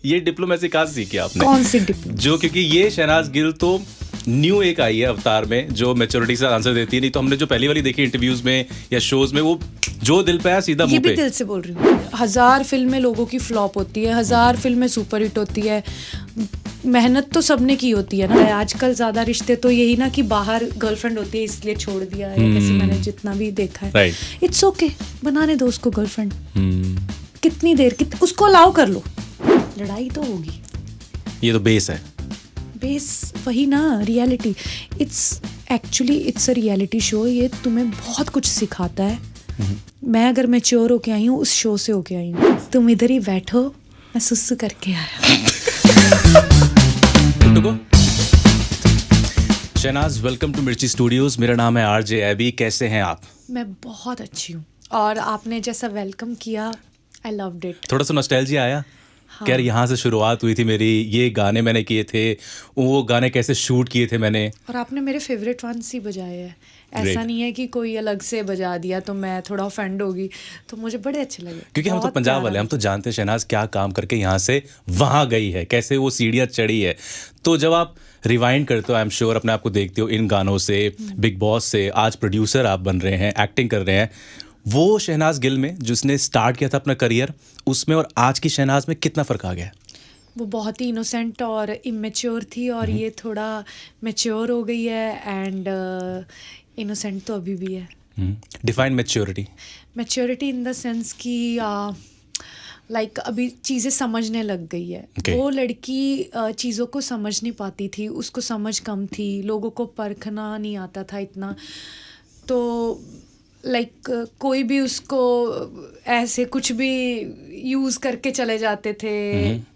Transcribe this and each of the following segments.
ये डिप्लोमेसी कहाँ से सीखी आपने? कौन सी डिप्लोमेसी? जो क्योंकि ये शहनाज गिल तो न्यू एक आई है अवतार में जो मैच्योरिटी से आंसर देती है, नहीं तो हमने जो पहली वाली देखी इंटरव्यूज में या शोज में वो जो दिल पे आया सीधा मुंह पे। ये भी दिल से बोल रही हूँ। 1000 फिल्में लोगों की फ्लॉप होती है, 1000 फिल्में सुपरहिट होती है, मेहनत तो सबने की होती है ना। आजकल ज्यादा रिश्ते तो यही ना कि बाहर गर्लफ्रेंड होती है इसलिए छोड़ दिया है, जैसे मैंने जितना भी देखा है। इट्स ओके, बनाने दो उसको गर्लफ्रेंड। कितनी देर उसको अलाउ कर लो, लड़ाई तो होगी। ये तो बेस है, बेस वही ना, reality. It's a reality show. ये तुम्हें बहुत कुछ सिखाता है। मैं अगर मैच्योर होके आई हूँ, उस शो से होके आई हूँ। तुम इधर ही बैठो, मैं सुसु करके आया। शहनाज, वेलकम टू मिर्ची स्टूडियोज। मेरा नाम है आरजे एबी। कैसे हैं आप? मैं बहुत अच्छी हूँ, और आपने जैसा वेलकम किया, आई लव्ड इट। थोड़ा सा नॉस्टैल्जिया आया? हाँ। क्या यहाँ से शुरुआत हुई थी मेरी, ये गाने मैंने किए थे, वो गाने कैसे शूट किए थे मैंने, और आपने मेरे फेवरेट वंस ही बजाए हैं। ऐसा Great. नहीं है कि कोई अलग से बजा दिया तो मैं थोड़ा ऑफेंड होगी, तो मुझे बड़े अच्छे लगे। क्योंकि हम तो बहुत पंजाब प्यारा वाले, हम तो जानते हैं शहनाज क्या काम करके यहाँ से वहाँ गई है, कैसे वो सीढ़ियाँ चढ़ी है। तो जब आप रिवाइंड करते हो, आई एम श्योर अपने आप को देखते हो इन गानों से, बिग बॉस से, आज प्रोड्यूसर आप बन रहे हैं, एक्टिंग कर रहे हैं, वो शहनाज गिल में जिसने स्टार्ट किया था अपना करियर, उसमें और आज की शहनाज में कितना फ़र्क आ गया? वो बहुत ही इनोसेंट और इमेच्योर थी, और ये थोड़ा मैच्योर हो गई है। एंड इनोसेंट तो अभी भी है। Define maturity. Maturity in the sense कि लाइक अभी चीज़ें समझने लग गई है। Okay. वो लड़की चीज़ों को समझ नहीं पाती थी, उसको समझ कम थी, लोगों को परखना नहीं आता था इतना। तो लाइक कोई भी उसको ऐसे कुछ भी यूज़ करके चले जाते थे,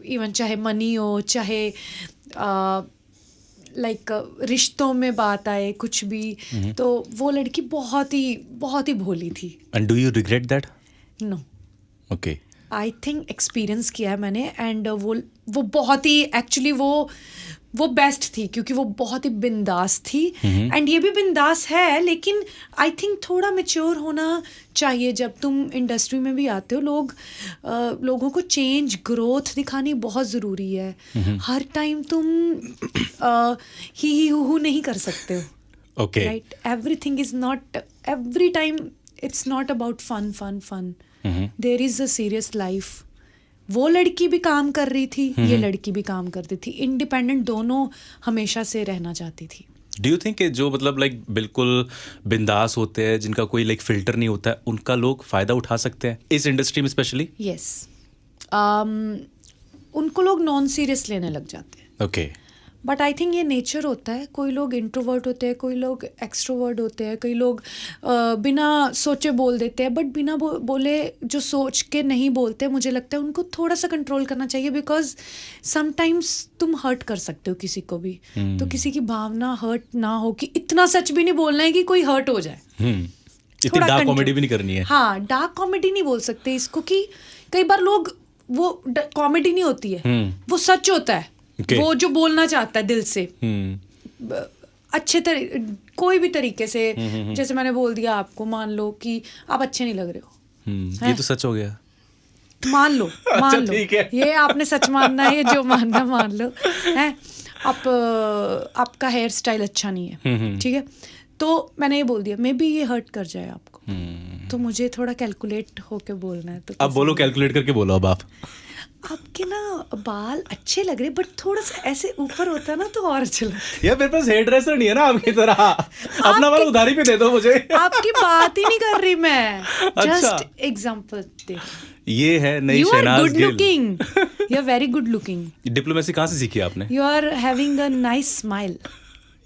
इवन चाहे मनी हो, चाहे लाइक रिश्तों में बात आए, कुछ भी। तो वो लड़की बहुत ही भोली थी। And do you regret that? No, okay. I think experience किया है मैंने। एंड वो बहुत ही एक्चुअली वो बेस्ट थी, क्योंकि वो बहुत ही बिंदास थी। एंड ये भी बिंदास है, लेकिन आई थिंक थोड़ा मैच्योर होना चाहिए। जब तुम इंडस्ट्री में भी आते हो, लोगों को चेंज, ग्रोथ दिखानी बहुत ज़रूरी है। हर टाइम तुम ही हु नहीं कर सकते हो। Okay, right? Everything is not, every time it's not about fun. There is a serious life. वो लड़की भी काम कर रही थी, ये लड़की भी काम करती थी, इंडिपेंडेंट दोनों हमेशा से रहना चाहती थी। डू यू थिंक जो मतलब लाइक बिल्कुल बिंदास होते हैं, जिनका कोई लाइक फिल्टर नहीं होता है, उनका लोग फ़ायदा उठा सकते हैं इस इंडस्ट्री में स्पेशली? यस, उनको लोग नॉन सीरियस लेने लग जाते हैं। ओके। बट आई थिंक ये नेचर होता है। कोई लोग इंट्रोवर्ट होते हैं, कोई लोग एक्सट्रोवर्ट होते हैं, कई लोग बिना सोचे बोल देते हैं। बट बिना बोले जो सोच के नहीं बोलते, मुझे लगता है उनको थोड़ा सा कंट्रोल करना चाहिए, बिकॉज समटाइम्स तुम हर्ट कर सकते हो किसी को भी। तो किसी की भावना हर्ट ना हो, कि इतना सच भी नहीं बोलना है कि कोई हर्ट हो जाए। इतनी डार्क कॉमेडी भी नहीं करनी है। हाँ, डार्क कॉमेडी नहीं बोल सकते इसको, कि कई बार लोग, वो कॉमेडी नहीं होती है, वो सच होता है। Okay. वो जो बोलना चाहता है दिल से, अच्छे कोई भी तरीके से। जैसे मैंने बोल दिया आपको, मान लो कि आप अच्छे नहीं लग रहे हो, ये तो सच हो गया। मान लो ठीक है। ये आपने सच मानना है, जो मानना मान लो है। आपका हेयर स्टाइल अच्छा नहीं है, ठीक है, तो मैंने ये बोल दिया, मे बी ये हर्ट कर जाए आपको, तो मुझे थोड़ा कैलकुलेट होके बोलना है। तो अब बोलो, कैलकुलेट करके बोलो। अब आपके ना बाल अच्छे लग रहे, बट थोड़ा सा ऐसे ऊपर होता है ना तो और अच्छा लगता है। यार मेरे पास हेयर ड्रेसर नहीं है ना आपकी तरह, अपना बाल उधारी पे दे दो मुझे। आपकी बात ही नहीं कर रही मैं, अच्छा। जस्ट एग्जांपल दे। ये है नई you are Shehnaaz good Gill. Looking, you are very good looking. Diplomacy कहाँ से सीखी आपने? You are having a nice smile.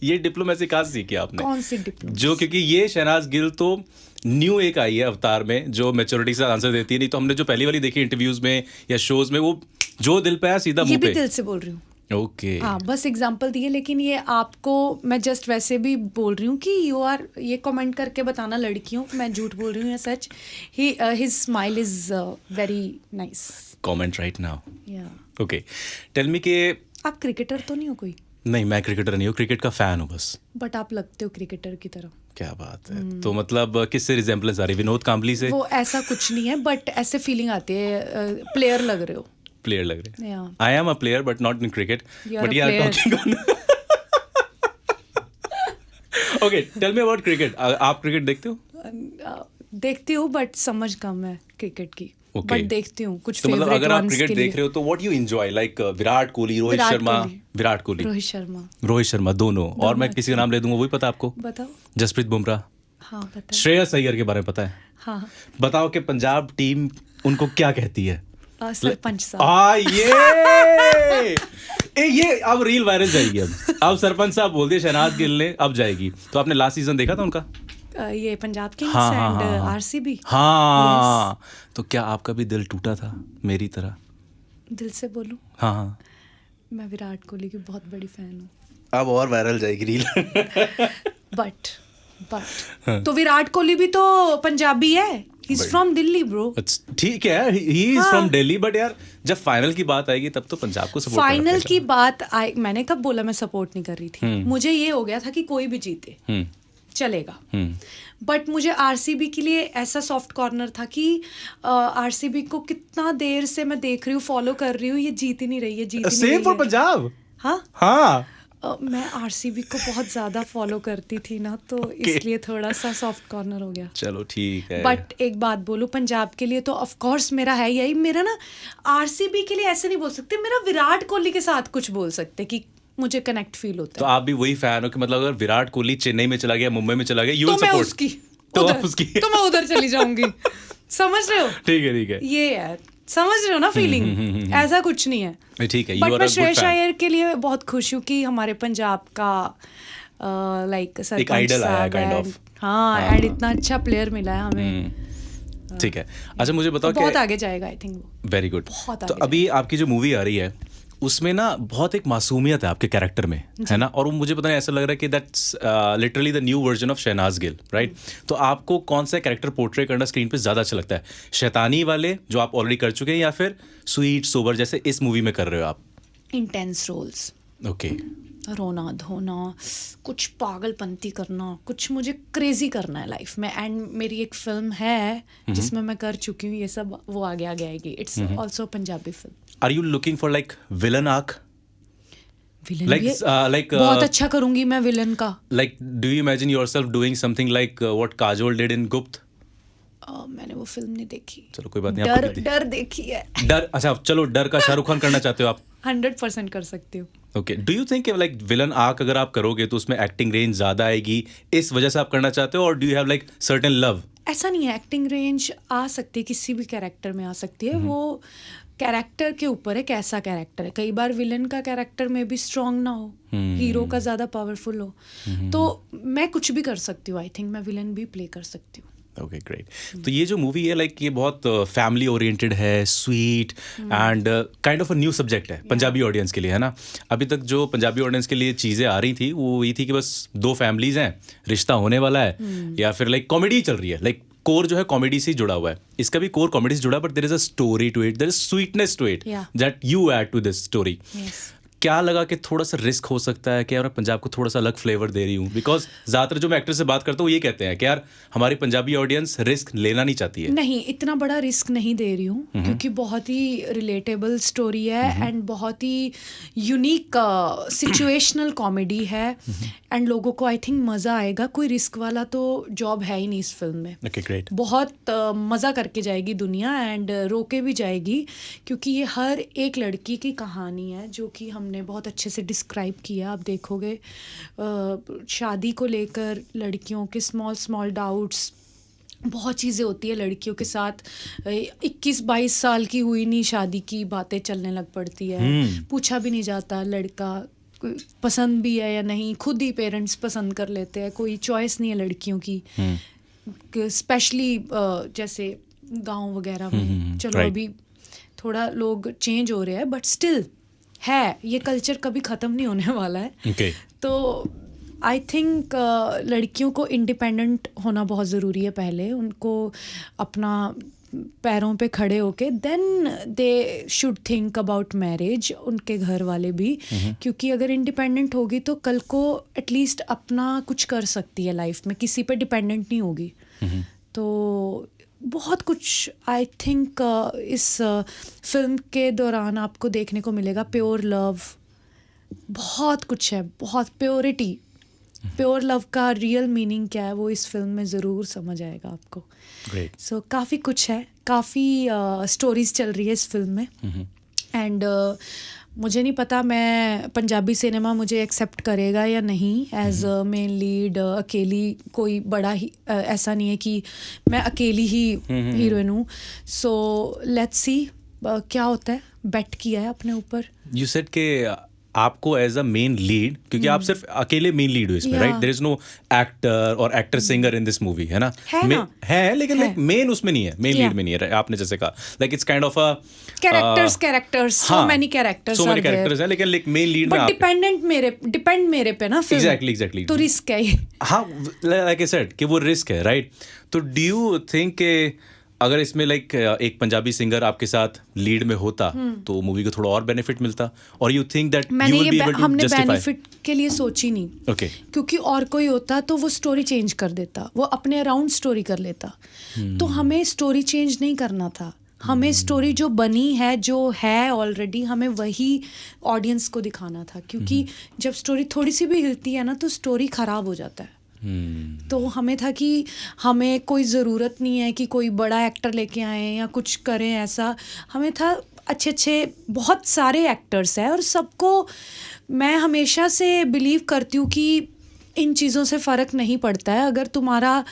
ये डिप्लोमेसी कहाँ से सीखी आपने? कौन सी डिप्लोमेसी? जो क्योंकि ये शहनाज गिल तो न्यू एक आई है अवतार में जो मैच्योरिटी से आंसर देती है, नहीं तो हमने जो पहली वाली देखी इंटरव्यूज में या शोज में, वो जो दिल पे आया सीधा ये मुंह भी पे। दिल से बोल रही हूँ। ओके। हाँ, बस एग्जांपल दिए, लेकिन ये आपको मैं जस्ट वैसे भी बोल रही हूँ कि यू आर, ये कमेंट करके बताना लड़कियों, मैं झूठ बोल रही हूँ या सच। His smile is very nice. Comment right now. Yeah okay, tell me के आप क्रिकेटर तो नहीं हो कोई? नहीं, मैं क्रिकेटर नहीं हूँ, क्रिकेट का फैन हूँ बस। बट आप लगते हो क्रिकेटर की तरह। क्या बात है। तो मतलब किससे रिजेम्बलेंस आ रही? विनोद कांबली से? वो ऐसा कुछ नहीं है, बट ऐसे फीलिंग आती है, प्लेयर लग रहे हो। प्लेयर लग रहे हैं. Yeah. I am a player but not in cricket. You're But a yeah, player. talking on. Okay, tell me about cricket. आप क्रिकेट देखते हो? देखती हूँ बट समझ कम है क्रिकेट की. Okay. बट देखती हूँ कुछ तो मतलब फेवरेट अगर आप वंस क्रिकेट के देख लिए. रहे हो तो what you enjoy, like Virat Kohli, Rohit Virat Sharma. Kohli. Virat Kohli, Rohit Sharma. दोनों. और मैं किसी का नाम ले दूंगा, वही पता आपको? बताओ. जसप्रीत बुमराह, हाँ पता है. श्रेयस अय्यर के बारे में पता है? हाँ. बताओ कि पंजाब टीम उनको क्या कहती है? सरपंच साहब. ये अब रील वायरल जाएगी. अब सरपंच साहब बोल दिए शहनाज गिल ने, अब जाएगी. तो आपने लास्ट सीजन देखा था उनका? ये पंजाब किंग्स हाँ, एंड हाँ, हाँ. आरसीबी. हाँ. तो क्या आपका भी दिल टूटा था मेरी तरह? दिल से बोलूं, हाँ हाँ. मैं विराट कोहली की बहुत बड़ी फैन हूँ. अब और वायरल जाएगी रील. बट तो विराट कोहली भी तो पंजाबी है. He is from Delhi bro. ठीक है, he is from Delhi, but यार जब फाइनल की बात आएगी तब तो पंजाब को सपोर्ट करना फाइनल पड़ेगा. की बात आई, मैंने कब बोला मैं सपोर्ट नहीं कर रही थी. मुझे ये हो गया था कि कोई भी जीते चलेगा. बट मुझे आरसीबी के लिए ऐसा सॉफ्ट कॉर्नर था कि आरसीबी को कितना देर से मैं देख रही हूँ, फॉलो कर रही हूँ, ये जीत ही नहीं रही है, जीत ही नहीं सेम रही फॉर है. पंजाब. हाँ. हाँ. मैं आरसीबी को बहुत ज्यादा फॉलो करती थी ना, तो इसलिए थोड़ा सा सॉफ्ट कॉर्नर हो गया. चलो ठीक है. बट एक बात बोलूं, पंजाब के लिए तो ऑफ कोर्स मेरा है यही. मेरा ना आरसीबी के लिए ऐसे नहीं बोल सकते, मेरा विराट कोहली के साथ कुछ बोल सकते कि मुझे कनेक्ट फील होता तो है. आप भी वही फैन हो कि मतलब अगर विराट कोहली चेन्नई में चला गया, मुंबई में चला गया, यू तो विल मैं सपोर्ट. उसकी तो उधर- आप उसकी. तो मैं उधर चली जाऊंगी. समझ रहे हो? ठीक है. ये है, समझ रहे हो ना फीलिंग. ऐसा कुछ नहीं है. ठीक है, बट यू आर मैं a good Shreyas fan. Iyer के लिए बहुत खुश हूँ कि हमारे पंजाब का लाइक सरपंच idol आया है, साहब kind and- of. हाँ, एंड इतना अच्छा प्लेयर मिला है हमें. ठीक है. अच्छा मुझे बताओ बहुत कि आगे जाएगा आई थिंक वो. Very good. बहुत तो आगे अभी आपकी जो मूवी आ रही है उसमें ना बहुत एक मासूमियत है आपके कैरेक्टर में, है ना? और वो मुझे पता नहीं, ऐसा लग रहा है कि that's literally the new version of Shehnaaz Gill, right? तो आपको कौन सा कैरेक्टर पोर्ट्रे करना स्क्रीन पे ज़्यादा अच्छा लगता है? शैतानी वाले जो आप ऑलरेडी कर चुके हैं, या फिर स्वीट सोबर जैसे इस मूवी में कर रहे हो आप? Intense roles. ओके. रोना धोना, कुछ पागलपंती करना, कुछ मुझे क्रेजी करना है लाइफ में. एंड मेरी एक फिल्म है जिसमें मैं कर चुकी हूँ ये सब, वो आगे आएगी. It's also Punjabi film. Are you looking for like villain arc? Villain Like, बहुत अच्छा करूंगी मैं विलन का. Like, do you imagine yourself doing something like what Kajol did in Gupt? मैंने वो फिल्म नहीं देखी. चलो कोई बात नहीं. आपको डर डर देखी है. डर. अच्छा चलो, डर का शाहरुख खान करना चाहते हो आप? 100% कर सकती हूँ. Okay. Do you think like villain arc अगर आप करोगे तो उसमें एक्टिंग रेंज ज्यादा आएगी, इस वजह से आप करना चाहते हो? और do you have like certain love? ऐसा नहीं है, एक्टिंग रेंज आ सकती है, किसी भी कैरेक्टर में आ सकती है. वो कैरेक्टर के ऊपर है, कैसा कैरेक्टर है. कई बार विलन का कैरेक्टर में भी स्ट्रांग ना हो, हीरो का ज़्यादा पावरफुल हो. तो मैं कुछ भी कर सकती हूँ. आई थिंक मैं विलन भी प्ले कर सकती हूँ. Okay great. तो ये जो मूवी है लाइक ये बहुत फैमिली ओरिएंटेड है, sweet and kind of a new subject है पंजाबी ऑडियंस के लिए, है ना? अभी तक जो पंजाबी ऑडियंस के लिए चीज़ें आ रही थी वो ये थी कि बस दो फैमिलीज हैं, रिश्ता होने वाला है, या फिर लाइक कॉमेडी चल रही है. लाइक कोर जो है कॉमेडी से जुड़ा हुआ है. इसका भी कोर कॉमेडी से जुड़ा है, but there is a story to it, there is sweetness to it that you add to this story. क्या लगा कि थोड़ा सा रिस्क हो सकता है कि यार मैं पंजाब को थोड़ा सा अलग फ्लेवर दे रही हूँ? बिकॉज ज़्यादातर जो मैं एक्टर से बात करता हूँ ये कहते हैं कि यार हमारी पंजाबी ऑडियंस रिस्क लेना नहीं चाहती है. नहीं, इतना बड़ा रिस्क नहीं दे रही हूँ, क्योंकि बहुत ही रिलेटेबल स्टोरी है एंड बहुत ही यूनिक सिचुएशनल कॉमेडी है. एंड लोगों को आई थिंक मज़ा आएगा. कोई रिस्क वाला तो जॉब है ही नहीं इस फिल्म में. Okay great. बहुत मज़ा करके जाएगी दुनिया एंड रोके भी जाएगी, क्योंकि ये हर एक लड़की की कहानी है जो कि हमने बहुत अच्छे से डिस्क्राइब किया. आप देखोगे शादी को लेकर लड़कियों के स्मॉल डाउट्स, बहुत चीज़ें होती है लड़कियों के साथ. 21-22 साल की हुई नहीं शादी की बातें चलने लग पड़ती है. पूछा भी नहीं जाता लड़का पसंद भी है या नहीं, खुद ही पेरेंट्स पसंद कर लेते हैं. कोई चॉइस नहीं है लड़कियों की, स्पेशली जैसे गांव वगैरह में. चलो right. अभी थोड़ा लोग चेंज हो रहे हैं, बट स्टिल है, ये कल्चर कभी ख़त्म नहीं होने वाला है. Okay. तो आई थिंक लड़कियों को इंडिपेंडेंट होना बहुत ज़रूरी है. पहले उनको अपना पैरों पे खड़े होके then they should think about marriage, उनके घर वाले भी. क्योंकि अगर इंडिपेंडेंट होगी तो कल को एटलीस्ट अपना कुछ कर सकती है लाइफ में, किसी पे डिपेंडेंट नहीं होगी. तो बहुत कुछ आई थिंक इस फिल्म के दौरान आपको देखने को मिलेगा. प्योर लव, बहुत कुछ है, बहुत प्योरिटी. प्योर लव का रियल मीनिंग क्या है वो इस फिल्म में ज़रूर समझ आएगा आपको. ग्रेट. सो काफ़ी कुछ है, काफ़ी स्टोरीज चल रही है इस फिल्म में. एंड मुझे नहीं पता मैं पंजाबी सिनेमा मुझे एक्सेप्ट करेगा या नहीं एज मेन लीड अकेली. कोई बड़ा ही ऐसा नहीं है कि मैं अकेली ही हीरोइन हूँ. सो लेट्स सी क्या होता है. बेट किया है अपने ऊपर. यू सेड के आपको एज अ मेन लीड, क्योंकि आप सिर्फ अकेले मेन लीड हो इसमें, right? There is no actor और actor singer in this movie, है ना? है लेकिन लाइक मेन उसमें नहीं है, मेन लीड में नहीं है. आपने जैसे कहा like it's kind of a characters so many characters हैं, लेकिन लाइक मेन लीड में आप डिपेंड मेरे पे ना फिल्म. एग्जैक्टली तो रिस्क है ये. हाँ, लाइक आई सेड कि वो रिस्क है, राइट? तो डू यू थिंक के अगर इसमें लाइक एक पंजाबी सिंगर आपके साथ लीड में होता तो मूवी को थोड़ा और बेनिफिट मिलता, और you think that you will be able to हमने जस्टिफाई? बेनिफिट के लिए सोची नहीं. ओके. क्योंकि और कोई होता तो वो स्टोरी चेंज कर देता, वो अपने अराउंड स्टोरी कर लेता. तो हमें स्टोरी चेंज नहीं करना था. हमें स्टोरी जो बनी है, जो है ऑलरेडी, हमें वही ऑडियंस को दिखाना था. क्योंकि जब स्टोरी थोड़ी सी भी हिलती है ना तो स्टोरी खराब हो जाता है. तो हमें था कि हमें कोई ज़रूरत नहीं है कि कोई बड़ा एक्टर लेके आए या कुछ करें ऐसा. हमें था अच्छे बहुत सारे एक्टर्स हैं और सबको मैं हमेशा से बिलीव करती हूँ कि इन चीज़ों से फ़र्क नहीं पड़ता है. अगर तुम्हारा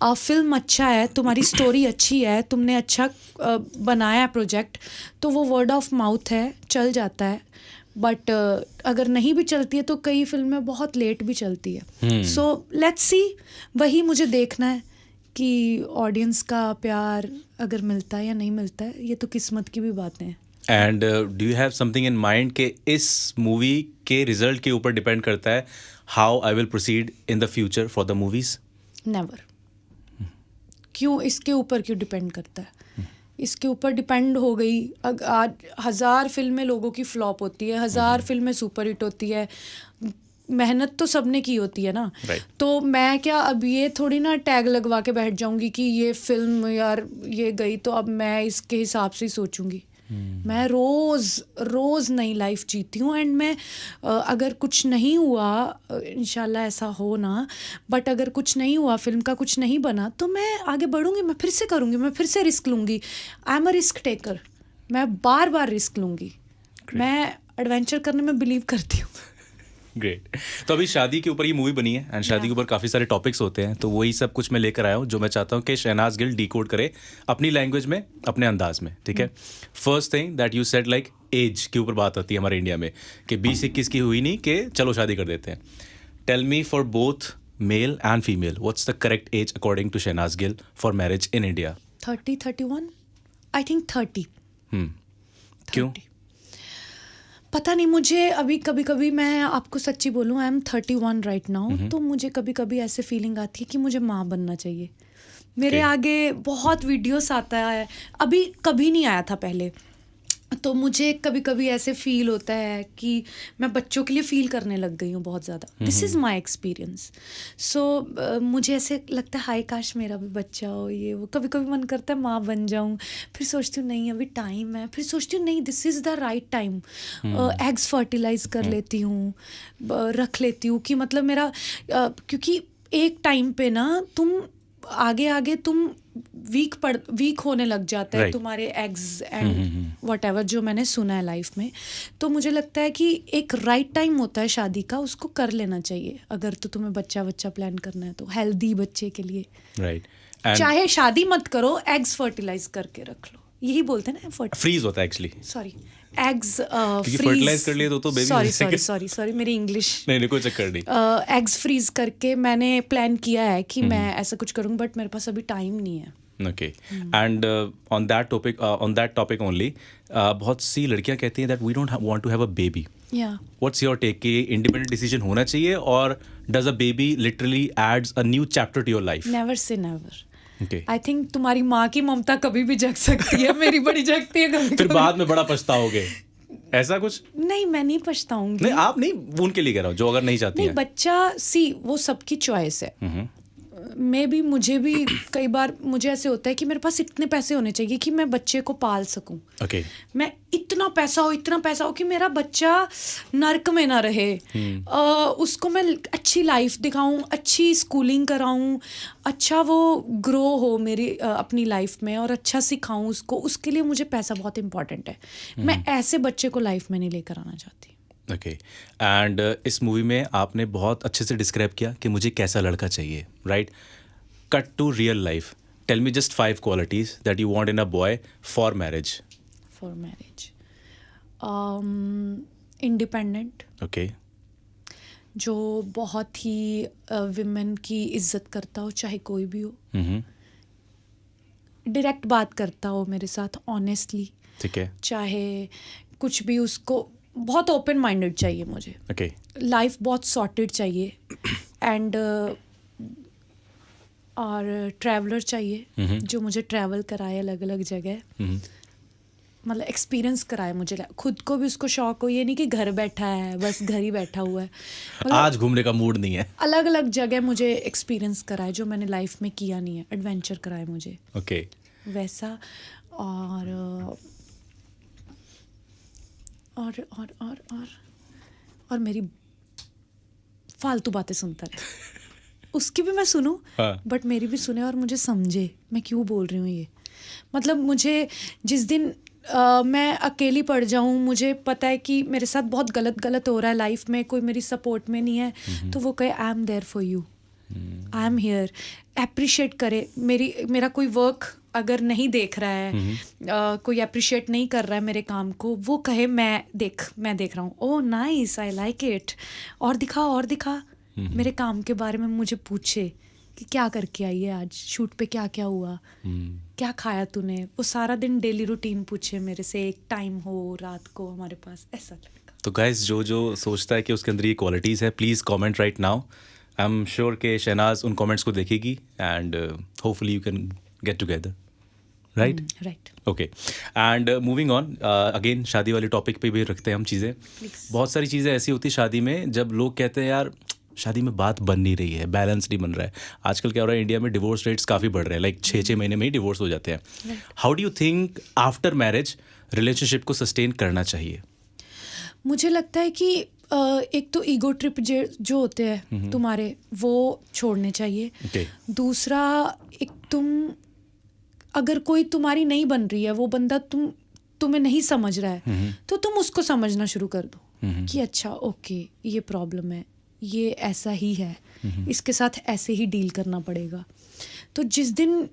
फिल्म अच्छा है, तुम्हारी स्टोरी अच्छी है, तुमने अच्छा बनाया है प्रोजेक्ट, तो वो वर्ड ऑफ माउथ है, चल जाता है. बट अगर नहीं भी चलती है तो कई फिल्में बहुत लेट भी चलती है. सो लेट्स सी, वही मुझे देखना है कि ऑडियंस का प्यार अगर मिलता है या नहीं मिलता है. ये तो किस्मत की भी बातें हैं. And do you have something in mind कि इस मूवी के रिजल्ट के ऊपर डिपेंड करता है how I will proceed in the future for the movies? Never. क्यों इसके ऊपर क्यों डिपेंड करता है? इसके ऊपर डिपेंड हो गई. आज 1000 फिल्में लोगों की फ्लॉप होती है, 1000 फिल्में सुपर हिट होती है. मेहनत तो सबने की होती है ना. तो मैं क्या अब ये थोड़ी ना टैग लगवा के बैठ जाऊंगी कि ये फिल्म यार ये गई तो अब मैं इसके हिसाब से ही सोचूंगी. मैं रोज़ नई लाइफ जीती हूँ. एंड मैं अगर कुछ नहीं हुआ, इंशाल्लाह ऐसा हो ना, बट अगर कुछ नहीं हुआ, फिल्म का कुछ नहीं बना, तो मैं आगे बढ़ूंगी, मैं फिर से करूँगी, मैं फिर से रिस्क लूँगी. I am a risk taker. मैं बार रिस्क लूँगी. मैं एडवेंचर करने में बिलीव करती हूँ. ग्रेट. तो अभी शादी के ऊपर ये मूवी बनी है एंड शादी के ऊपर काफ़ी सारे टॉपिक्स होते हैं, तो वही सब कुछ मैं लेकर आया हूँ जो मैं चाहता हूँ कि शहनाज गिल डिकोड करे अपनी लैंग्वेज में, अपने अंदाज में. ठीक है. First thing that you said like age के ऊपर बात होती है हमारे इंडिया में कि 20-21 की हुई नहीं कि चलो शादी कर देते हैं. Tell me for both male and female what's the correct age according to Shehnaaz Gill for marriage in India? 30-31 I think 30. क्यों? पता नहीं, मुझे अभी कभी मैं आपको सच्ची बोलूँ, आई एम 31 राइट नाउ. तो मुझे कभी ऐसे फीलिंग आती है कि मुझे माँ बनना चाहिए. मेरे आगे बहुत वीडियोस आता है, अभी कभी नहीं आया था पहले. तो मुझे कभी ऐसे फील होता है कि मैं बच्चों के लिए फील करने लग गई हूँ बहुत ज़्यादा. This is my experience. So मुझे ऐसे लगता है हाय काश मेरा भी बच्चा हो. ये वो कभी मन करता है माँ बन जाऊँ. फिर सोचती हूँ नहीं अभी टाइम है. फिर सोचती हूँ नहीं this is the right time. Eggs fertilize कर लेती हूँ, रख लेती हूँ कि मतलब मेरा क्योंकि एक टाइम पे ना तुम आगे तुम वीक होने लग जाता है तुम्हारे एग्स एंड व्हाटएवर जो मैंने सुना है लाइफ में. तो मुझे लगता है कि एक राइट टाइम होता है शादी का, उसको कर लेना चाहिए अगर तो तुम्हें बच्चा प्लान करना है तो हेल्दी बच्चे के लिए. राइट. चाहे शादी मत करो, एग्स फर्टिलाइज करके रख लो. यही बोलते हैं ना, फ्रीज होता है एक्चुअली. सॉरी, एग्स फर्टिलाइज कर लिए तो बेबी. सॉरी मेरी इंग्लिश नहीं कोई चक्कर नहीं. एग्स फ्रीज करके मैंने प्लान किया है कि मैं ऐसा कुछ करूँ, बट मेरे पास अभी टाइम नहीं है. Okay. And on that topic only, बहुत सी लड़कियां कहती हैं that we don't want to have a baby. Yeah. What's your take कि independent decision होना चाहिए और does a baby literally adds a new chapter to your life? Never say never. Okay. I think तुम्हारी माँ की ममता कभी भी जग सकती है, मेरी बड़ी जगती है कभी. फिर बाद में बड़ा पछताओगे, ऐसा कुछ? नहीं, मैं नहीं पछताऊंगी. नहीं, आप नहीं, उनके लिए कह रहा हूँ जो अगर नहीं चाहती नहीं, हैं. बच्चा वो सबकी चॉइस है. मे भी मुझे भी कई बार मुझे ऐसे होता है कि मेरे पास इतने पैसे होने चाहिए कि मैं बच्चे को पाल सकूं। ओके। मैं इतना पैसा हो कि मेरा बच्चा नर्क में ना रहे। उसको मैं अच्छी लाइफ दिखाऊं, अच्छी स्कूलिंग कराऊं, अच्छा वो ग्रो हो मेरी अपनी लाइफ में, और अच्छा सिखाऊं उसको। उसके लिए मुझे पैसा बहुत इंपॉर्टेंट है। मैं ऐसे बच्चे को लाइफ में नहीं लेकर आना चाहती। ओके। एंड इस मूवी में आपने बहुत अच्छे से डिस्क्राइब किया कि मुझे कैसा लड़का चाहिए, right? Cut to real life, tell me just 5 qualities that you want in a boy for marriage. For marriage, independent, okay. जो बहुत ही विमेन की इज्जत करता हो, चाहे कोई भी हो। डायरेक्ट बात करता हो मेरे साथ, ऑनेस्टली। ठीक है। चाहे कुछ भी, उसको बहुत ओपन माइंडेड चाहिए मुझे। ओके। लाइफ बहुत सॉर्टेड चाहिए। एंड और ट्रैवलर चाहिए, जो मुझे ट्रैवल कराए अलग अलग जगह, मतलब एक्सपीरियंस कराए मुझे। खुद को भी उसको शौक हो, ये नहीं कि घर बैठा है, बस घर ही बैठा हुआ है। मतलब आज घूमने का मूड नहीं है। अलग अलग जगह मुझे एक्सपीरियंस कराए जो मैंने लाइफ में किया नहीं है, एडवेंचर कराए मुझे। ओके। वैसा। और मेरी फालतू बातें सुनता रहे। उसकी भी मैं सुनूं, बट मेरी भी सुने और मुझे समझे मैं क्यों बोल रही हूँ ये। मतलब मुझे जिस दिन मैं अकेली पड़ जाऊँ, मुझे पता है कि मेरे साथ बहुत गलत हो रहा है लाइफ में, कोई मेरी सपोर्ट में नहीं है, तो वो कहे I am there for you, I am here. Appreciate करे मेरा कोई वर्क अगर नहीं देख रहा है, कोई अप्रिशिएट नहीं कर रहा है मेरे काम को, वो कहे मैं देख रहा हूँ, oh nice, I like it, और दिखा मेरे काम के बारे में मुझे पूछे कि क्या करके आई है आज, शूट पे क्या क्या हुआ, क्या खाया तूने, वो सारा दिन डेली रूटीन पूछे मेरे से, एक टाइम हो रात को हमारे पास, ऐसा लड़का। तो गाइस, जो सोचता है कि उसके अंदर ये क्वालिटीज़ है, please comment right now. I am sure कि शहनाज उन कमेंट्स को देखेगी and hopefully you can get together, right? Right. Okay. And moving on again, शादी वाले टॉपिक पे भी रखते हैं हम चीज़ें। बहुत सारी चीज़ें ऐसी होती है शादी में जब लोग कहते हैं यार शादी में बात बन नहीं रही है, बैलेंस नहीं बन रहा है। आजकल क्या हो रहा है, इंडिया में डिवोर्स रेट्स काफ़ी बढ़ रहे हैं, लाइक 6 महीने में ही डिवोर्स हो जाते हैं। How do you think after marriage relationship को सस्टेन करना चाहिए? मुझे लगता है कि एक तो ईगो ट्रिप जो होते हैं तुम्हारे, वो छोड़ने चाहिए। Okay. दूसरा, एक अगर कोई तुम्हारी नहीं बन रही है, वो बंदा तुम्हें नहीं समझ रहा है, तो तुम उसको समझना शुरू कर दो कि अच्छा ओके, ये प्रॉब्लम है, ये ऐसा ही है, इसके साथ ऐसे ही डील करना पड़ेगा। तो जिस दिन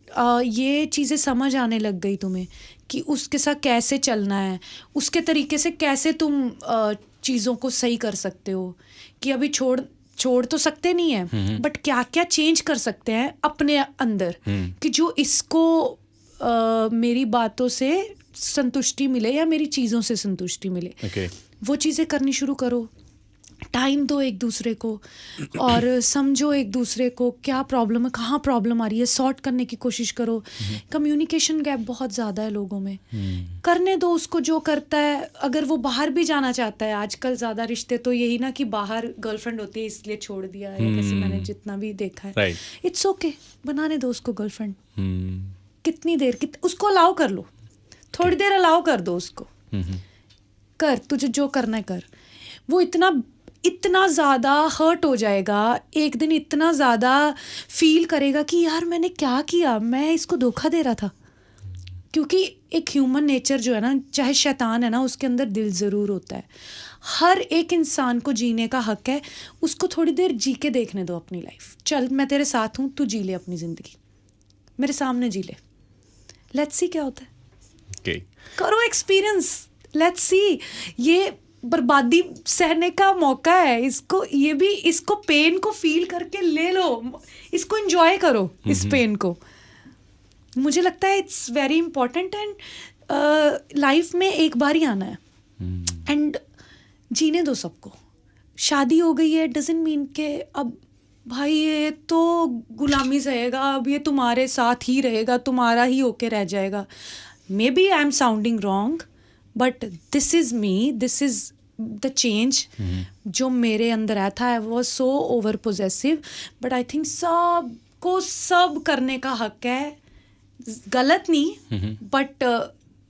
ये चीज़ें समझ आने लग गई तुम्हें कि उसके साथ कैसे चलना है, उसके तरीके से कैसे तुम चीज़ों को सही कर सकते हो, कि अभी छोड़ तो सकते नहीं है, बट क्या क्या चेंज कर सकते हैं अपने अंदर, कि जो इसको मेरी बातों से संतुष्टि मिले या मेरी चीज़ों से संतुष्टि मिले। Okay. वो चीज़ें करनी शुरू करो। टाइम दो एक दूसरे को और समझो एक दूसरे को क्या प्रॉब्लम है, कहाँ प्रॉब्लम आ रही है, सॉर्ट करने की कोशिश करो। कम्युनिकेशन गैप बहुत ज़्यादा है लोगों में, करने दो उसको जो करता है। अगर वो बाहर भी जाना चाहता है, आजकल ज़्यादा रिश्ते तो यही ना कि बाहर गर्लफ्रेंड होती है इसलिए छोड़ दिया है, कैसे मैंने जितना भी देखा है। इट्स ओके, बनाने दो उसको गर्लफ्रेंड। कितनी देर उसको अलाउ कर लो, थोड़ी देर अलाउ कर दो उसको, कर तुझे जो करना है कर। वो इतना ज़्यादा हर्ट हो जाएगा एक दिन, इतना ज़्यादा फील करेगा कि यार मैंने क्या किया, मैं इसको धोखा दे रहा था। क्योंकि एक ह्यूमन नेचर जो है ना, चाहे शैतान है ना, उसके अंदर दिल ज़रूर होता है। हर एक इंसान को जीने का हक है, उसको थोड़ी देर जी के देखने दो अपनी लाइफ। चल मैं तेरे साथ हूँ, तू जी ले अपनी ज़िंदगी, मेरे सामने जी ले, लेट्स सी क्या होता है। Okay. करो एक्सपीरियंस, लेट्स सी। ये बर्बादी सहने का मौका है, इसको पेन को फील करके ले लो, इसको एंजॉय करो, इस पेन को। मुझे लगता है it's very important, and life में एक बार ही आना है, एंड जीने दो सबको। शादी हो गई है डजंट मीन के अब भाई ये तो गुलामी सहेगा, अब ये तुम्हारे साथ ही रहेगा, तुम्हारा ही होके रह जाएगा। Maybe I am sounding wrong, but this is me, this is the change जो मेरे अंदर आया था। I was so over possessive, but I think सब को सब करने का हक है, गलत नहीं बट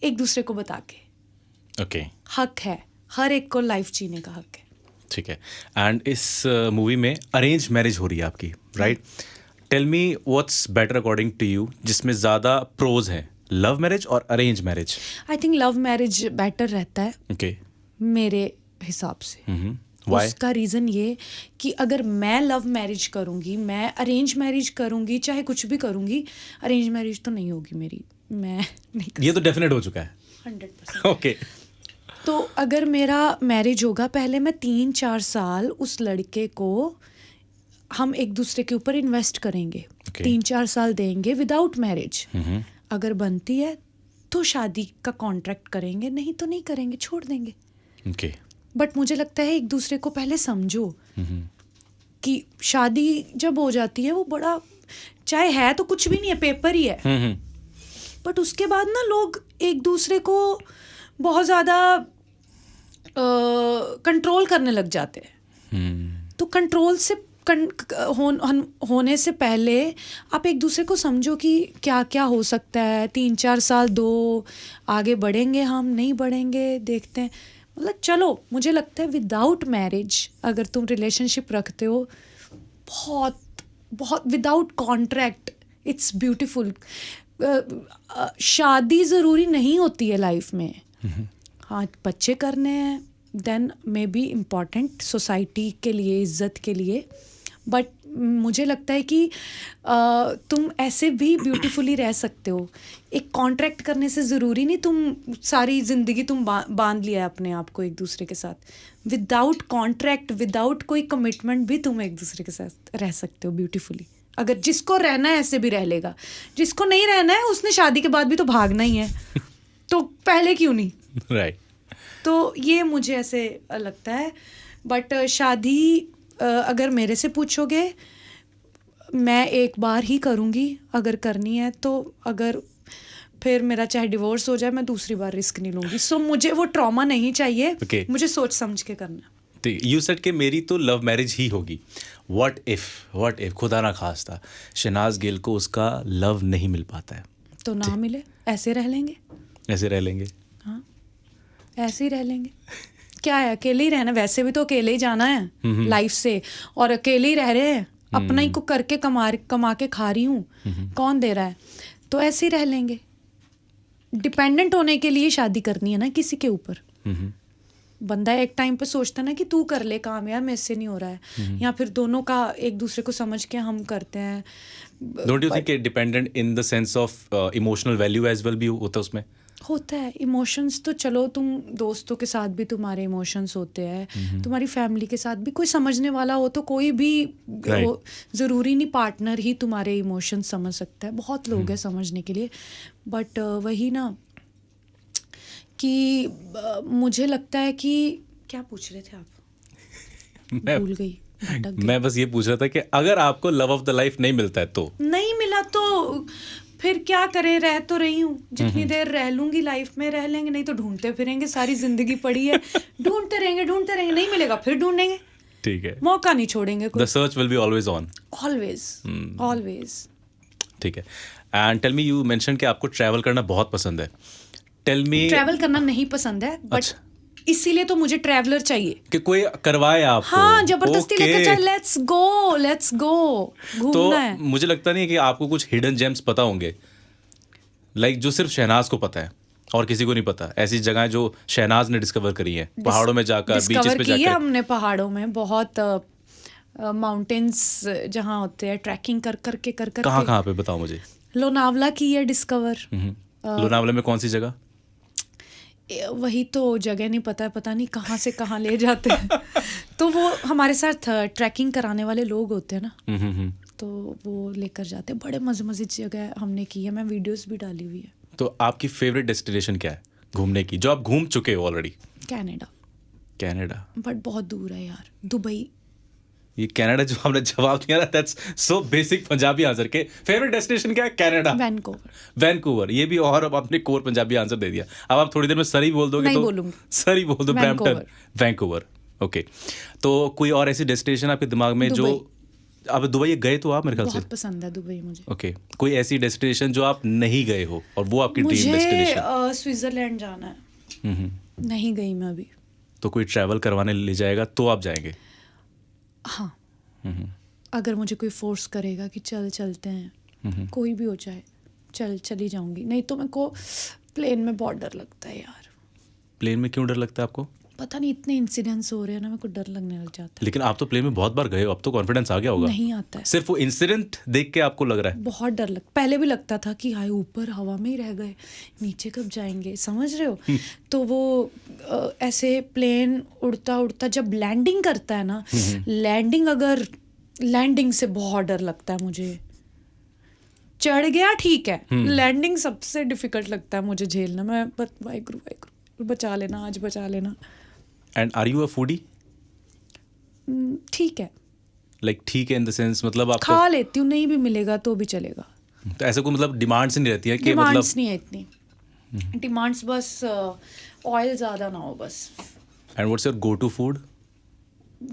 एक दूसरे को बता के ओके हक है, हर एक को लाइफ जीने का हक है। ठीक है। एंड इस मूवी में अरेंज मैरिज हो रही है आपकी, right? Tell me what's better according to you, जिसमें ज़्यादा प्रोज हैं, लव मैरिज और arrange marriage? I think love marriage better रहता है ओके। मेरे हिसाब से। व्हाई? उसका रीज़न ये कि अगर मैं लव मैरिज करूँगी, मैं अरेंज मैरिज करूँगी, चाहे कुछ भी करूँगी, अरेंज मैरिज तो नहीं होगी मेरी, मैं नहीं कर ये तो डेफिनेट हो चुका है। 100%। ओके। तो अगर मेरा मैरिज होगा, पहले मैं 3-4 साल उस लड़के को हम एक दूसरे के ऊपर इन्वेस्ट करेंगे, Okay. 3-4 साल देंगे विदाउट मैरिज। अगर बनती है तो शादी का कॉन्ट्रैक्ट करेंगे, नहीं तो नहीं करेंगे, छोड़ देंगे। ओके। बट मुझे लगता है एक दूसरे को पहले समझो कि शादी जब हो जाती है वो बड़ा, चाहे है तो कुछ भी नहीं है, पेपर ही है, बट उसके बाद ना लोग एक दूसरे को बहुत ज़्यादा कंट्रोल करने लग जाते हैं। तो कंट्रोल से होने से पहले आप एक दूसरे को समझो कि क्या क्या हो सकता है। 3-4 साल दो, आगे बढ़ेंगे हम, नहीं बढ़ेंगे देखते हैं। मतलब चलो, मुझे लगता है विदाउट मैरिज अगर तुम रिलेशनशिप रखते हो, बहुत बहुत विदाउट कॉन्ट्रैक्ट, इट्स ब्यूटीफुल। शादी ज़रूरी नहीं होती है लाइफ में। हाँ, बच्चे करने हैं then maybe important society के लिए, इज्जत के लिए, बट मुझे लगता है कि तुम ऐसे भी ब्यूटीफुली रह सकते हो। एक कॉन्ट्रैक्ट करने से ज़रूरी नहीं तुम सारी ज़िंदगी तुम बांध लिया है अपने आप को एक दूसरे के साथ। विदाउट कॉन्ट्रैक्ट, विदाउट कोई कमिटमेंट भी तुम एक दूसरे के साथ रह सकते हो ब्यूटीफुली। अगर जिसको रहना है ऐसे भी रह लेगा, जिसको नहीं रहना है उसने शादी के बाद भी तो भागना ही है तो पहले क्यों नहीं, राइट। तो ये मुझे ऐसे लगता है। बट शादी अगर मेरे से पूछोगे, मैं एक बार ही करूँगी अगर करनी है तो। अगर फिर मेरा चाहे डिवोर्स हो जाए, मैं दूसरी बार रिस्क नहीं लूँगी। सो मुझे वो ट्रॉमा नहीं चाहिए। Okay. मुझे सोच समझ के करना। तो यू सेड कि मेरी तो लव मैरिज ही होगी। व्हाट इफ खुदा ना खास्ता शहनाज गिल को उसका लव नहीं मिल पाता है, तो ना मिले, ऐसे रह लेंगे। ऐसे रह लेंगे? हाँ, ऐसे ही रह लेंगे। क्या है, अकेले ही रहना, वैसे भी तो अकेले ही जाना है लाइफ से, और अकेले ही रह रहे हैं, अपना ही को करके कमा के खा रही हूँ, कौन दे रहा है, तो ऐसे ही रह लेंगे। डिपेंडेंट होने के लिए शादी करनी है ना किसी के ऊपर। बंदा एक टाइम पे सोचता है ना कि तू कर ले काम, यार मेरे से नहीं हो रहा है, या फिर दोनों का एक दूसरे को समझ के हम करते हैं। Don't you think dependent in the sense of emotional value as well भी होता है उसमें? होता है। इमोशंस तो चलो, तुम दोस्तों के साथ भी तुम्हारे इमोशंस होते हैं, तुम्हारी फैमिली के साथ भी कोई समझने वाला हो तो कोई भी ज़रूरी नहीं पार्टनर ही तुम्हारे इमोशंस समझ सकता है, बहुत लोग हैं समझने के लिए। बट वही ना कि मुझे लगता है कि क्या पूछ रहे थे आप? भूल गई, भटक गई। मैं बस ये पूछ रहा था कि अगर आपको लव ऑफ द लाइफ नहीं मिलता है तो? नहीं मिला तो फिर क्या करें, रह तो रही हूँ, जितनी देर रह लूंगी लाइफ में रह लेंगे, नहीं तो ढूंढते फिरेंगे, सारी जिंदगी पड़ी है, ढूंढते रहेंगे, नहीं मिलेगा फिर ढूंढेंगे। ठीक है, मौका नहीं छोड़ेंगे। The search will be always on. Always. ठीक है। And tell me, you mention कि आपको ट्रैवल करना बहुत पसंद है। Tell me. ट्रैवल करना नहीं पसंद है, बट इसीलिए तो मुझे ट्रैवलर चाहिए कि कोई करवाए आपको। हाँ, जबरदस्ती लेके चल, लेट्स गो घूमना है। तो मुझे लगता नहीं कि आपको कुछ हिडन जेम्स पता होंगे, लाइक जो सिर्फ शहनाज को पता है और किसी को नहीं पता, ऐसी जगहें जो शहनाज ने डिस्कवर करी हैं, पहाड़ों में जाकर, बीचेस पे जाकर। हमने पहाड़ों में बहुत माउंटेन्स जहाँ होते हैं, ट्रैकिंग कर कहाँ पे बताओ मुझे। लोनावला की है डिस्कवर। लोनावला में कौन सी जगह? वही तो जगह नहीं पता है, पता नहीं कहाँ से कहाँ ले जाते हैं। तो वो हमारे साथ ट्रैकिंग कराने वाले लोग होते हैं ना, तो वो लेकर जाते हैं। बड़े मज़े जगह हमने की है, मैं वीडियोस भी डाली हुई है। तो आपकी फेवरेट डेस्टिनेशन क्या है घूमने की, जो आप घूम चुके हो ऑलरेडी? कनाडा। बट बहुत दूर है यार, दुबई। ये कनाडा जो हमने जवाब दिया ना, that's so basic Punjabi answer के। फेवरेट डेस्टिनेशन क्या है? Canada, Vancouver. ये भी, और अब आपने कोर पंजाबी आंसर दे दिया। अब आप थोड़ी देर में सरी बोल दोगे तो सरी बोल दो, ब्रैम्पटन, वैंकूवर। ओके, तो कोई और ऐसी डेस्टिनेशन आपके दिमाग में जो अब दुबई गए तो आप मेरे ख्याल से? बहुत पसंद है दुबई मुझे। ओके, कोई ऐसी डेस्टिनेशन जो आप नहीं गए हो और वो आपकी ड्रीम मुझे डेस्टिनेशन? स्विट्जरलैंड जाना है, नहीं गई मैं अभी। तो कोई ट्रैवल करवाने ले जाएगा तो आप जाएंगे? हाँ, अगर मुझे कोई फोर्स करेगा कि चलते हैं, कोई भी हो जाए, चली जाऊंगी। नहीं तो मेरे को प्लेन में बहुत डर लगता है यार। प्लेन में क्यों डर लगता है आपको? पता नहीं, इतने इंसिडेंट्स हो रहे हैं ना, मेरे को डर लगने लग जाता है। लेकिन आप तो प्लेन में बहुत बार गए हो, अब तो कॉन्फिडेंस आ गया होगा। नहीं आता है, सिर्फ वो इंसिडेंट देख के आपको लग रहा है? बहुत डर पहले भी लगता था कि हाय ऊपर हवा में ही रह गए, नीचे कब जाएंगे, समझ रहे हो? तो वो ऐसे प्लेन उड़ता उड़ता जब लैंडिंग करता है ना, लैंडिंग से बहुत डर लगता है मुझे। चढ़ गया ठीक है, लैंडिंग सबसे डिफिकल्ट लगता है मुझे झेलना। मैं वाहिगुरु बचा लेना, आज बचा लेना। And are you a foodie? ठीक है, लाइक ठीक है इन द सेंस मतलब आपको खा लेती हूँ, नहीं भी मिलेगा तो भी चलेगा। तो ऐसा कोई मतलब डिमांड्स नहीं रहती है कि डिमांड्स मतलब नहीं है इतनी, डिमांड्स बस ऑयल ज़्यादा ना हो बस। And what's your go to food?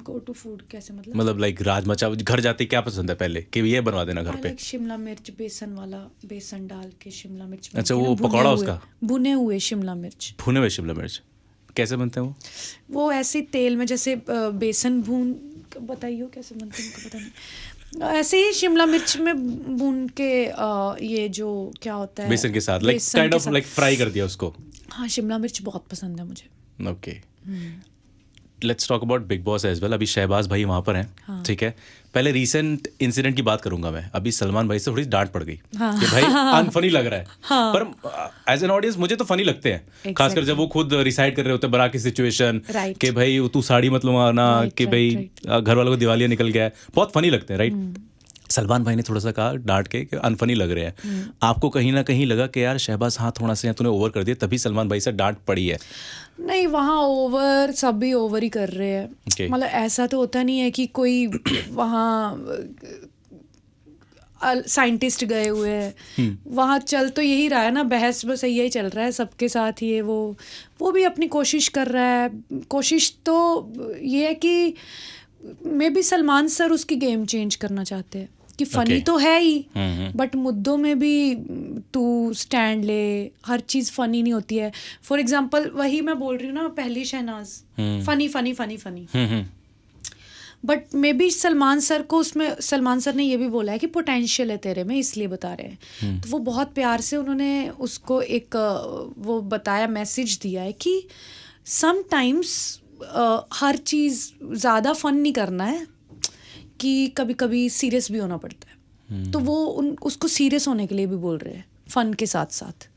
Go to food कैसे मतलब? मतलब लाइक राजमा चावल घर जाते क्या पसंद है पहले कि ये बनवा देना घर पे? शिमला मिर्च बेसन वाला, बेसन डाल के शिमला मिर्च। अच्छा, वो पकौड़ा उसका? भुने हुए शिमला मिर्च। भुने हुए शिमला मिर्च कैसे बनते हैं वो ऐसे तेल में जैसे बेसन भून, बताइए कैसे बनते हैं, मुझको पता नहीं। ऐसे ही शिमला मिर्च में भून के ये जो क्या होता है बेसन के साथ, like kind of like fry कर दिया उसको? हाँ, शिमला मिर्च बहुत पसंद है मुझे। Okay, let's talk about Bigg Boss as well. अभी शहबाज भाई वहाँ पर हैं, हाँ। ठीक है। पहले रीसेंट इंसिडेंट की बात करूंगा मैं। अभी सलमान भाई से थोड़ी डांट पड़ गई हाँ। कि भाई अनफनी लग रहा है, हाँ। पर एज एन ऑडियंस मुझे तो फनी लगते हैं, खासकर जब वो खुद रिसाइड कर रहे होते हैं बरा की सिचुएशन कि भाई तू साड़ी मत लुमाना, कि भाई घर वालों को दिवालिया निकल गया है, बहुत फनी लगते हैं, राइट? सलमान भाई ने थोड़ा सा कहा डांट के कि अनफनी लग रहे हैं। आपको कहीं ना कहीं लगा कि यार शहबाज हाँ थोड़ा सा तूने ओवर कर दिया, तभी सलमान भाई से डांट पड़ी है? नहीं, वहाँ ओवर सभी ओवर ही कर रहे हैं। Okay. मतलब ऐसा तो होता नहीं है कि कोई वहाँ साइंटिस्ट गए हुए हैं। वहाँ चल तो यही रहा है ना, बहस बस यही चल रहा है सबके साथ। ये वो भी अपनी कोशिश कर रहा है। कोशिश तो ये है कि मे बी सलमान सर उसकी गेम चेंज करना चाहते हैं कि फनी Okay. तो है ही, बट मुद्दों में भी तू स्टैंड ले। हर चीज़ फनी नहीं होती है। फॉर एग्जांपल वही मैं बोल रही हूँ ना, पहली Shehnaaz funny funny funny funny, but maybe Salman sir को उसमें, सलमान सर ने ये भी बोला है कि पोटेंशियल है तेरे में, इसलिए बता रहे हैं। तो वो बहुत प्यार से उन्होंने उसको एक वो बताया, मैसेज दिया है कि समटाइम्स हर चीज़ ज़्यादा फन नहीं करना है, कि कभी कभी सीरियस भी होना पड़ता है। तो वो उसको सीरियस होने के लिए भी बोल रहे हैं, फन के साथ साथ।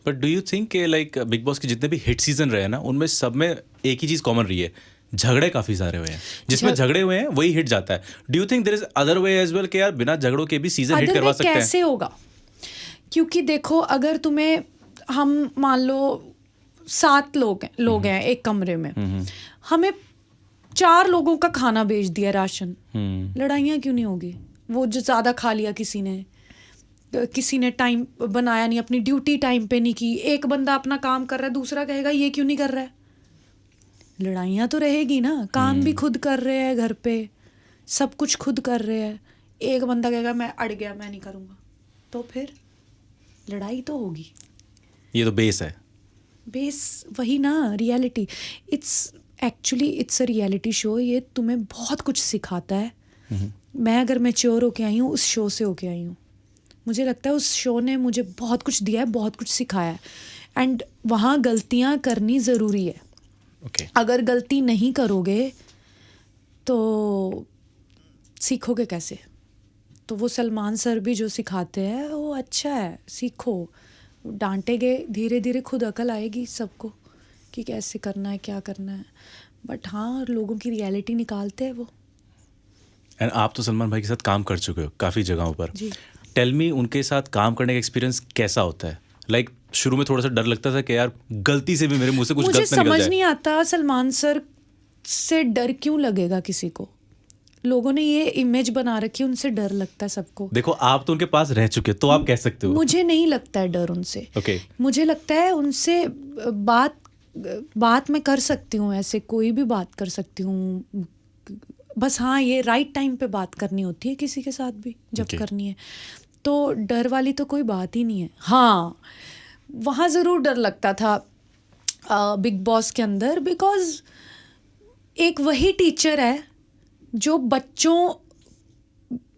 But do you think like big boss के जितने भी हिट सीजन रहे हैं ना, उनमें सब में एक ही चीज़ कॉमन रही है, झगड़े काफ़ी सारे हुए हैं। जिसमें झगड़े हुए हैं वही हिट जाता है। Do you think there is other way as well कि यार बिना झगड़ों के भी सीजन हिट करवा सकते हैं? कैसे होगा? क्योंकि देखो, अगर तुम्हें, हम मान लो 7 लोग हैं एक कमरे में, हमें 4 लोगों का खाना भेज दिया, राशन, लड़ाइयाँ क्यों नहीं होगी? वो जो ज़्यादा खा लिया किसी ने टाइम बनाया नहीं, अपनी ड्यूटी टाइम पे नहीं की, एक बंदा अपना काम कर रहा है, दूसरा कहेगा ये क्यों नहीं कर रहा है? लड़ाइयाँ तो रहेगी ना। काम भी खुद कर रहे हैं, घर पे सब कुछ खुद कर रहे हैं, एक बंदा कहेगा मैं अड़ गया, मैं नहीं करूँगा, तो फिर लड़ाई तो होगी। ये तो बेस है। बेस वही ना, reality. It's a reality show. ये तुम्हें बहुत कुछ सिखाता है। मैं अगर मैच्योर होके आई हूँ, उस शो से होके आई हूँ। मुझे लगता है उस शो ने मुझे बहुत कुछ दिया है, बहुत कुछ सिखाया है। एंड वहाँ गलतियाँ करनी ज़रूरी है। Okay. अगर गलती नहीं करोगे तो सीखोगे कैसे? तो वो सलमान सर भी जो सिखाते हैं वो अच्छा है, सीखो। डांटेगे, धीरे धीरे खुद अकल आएगी सबको कि कैसे करना है, क्या करना है। बट हाँ, लोगों की रियलिटी निकालते हैं वो। एंड आप तो सलमान भाई के साथ काम कर चुके हो काफ़ी जगहों पर। जी। टेल मी, उनके साथ काम करने का एक्सपीरियंस कैसा होता है? लाइक शुरू में थोड़ा सा डर लगता था कि यार गलती से भी मेरे मुंह से कुछ गलत ना निकल जाए। मुझे समझ नहीं आता सलमान सर से डर क्यों लगेगा किसी को। लोगों ने ये इमेज बना रखी है, उनसे डर लगता है सबको। देखो, आप तो उनके पास रह चुके, तो आप कह सकते हो। मुझे नहीं लगता है डर उनसे। Okay. मुझे लगता है उनसे बात मैं कर सकती हूँ, ऐसे कोई भी बात कर सकती हूँ, बस हाँ ये राइट टाइम पे बात करनी होती है किसी के साथ भी जब Okay. करनी है, तो डर वाली तो कोई बात ही नहीं है। हाँ वहाँ ज़रूर डर लगता था बिग बॉस के अंदर, बिकॉज एक वही टीचर है जो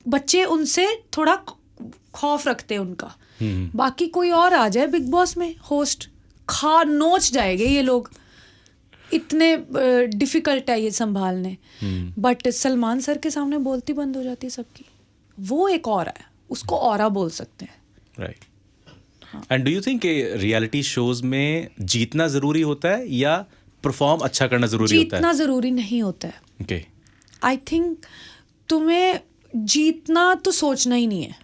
बच्चे उनसे थोड़ा खौफ रखते हैं उनका। बाकी कोई और आ जाए बिग बॉस में होस्ट, नोच जाएंगे ये लोग, इतने डिफिकल्ट है ये संभालने। बट सलमान सर के सामने बोलती बंद हो जाती है सबकी, वो एक और है, उसको ऑरा बोल सकते हैं। Right. And do you think reality shows में जीतना जरूरी होता है या परफॉर्म अच्छा करना जरूरी होता है? जीतना ज़रूरी नहीं होता है। ओके। आई थिंक तुम्हें जीतना तो सोचना ही नहीं है।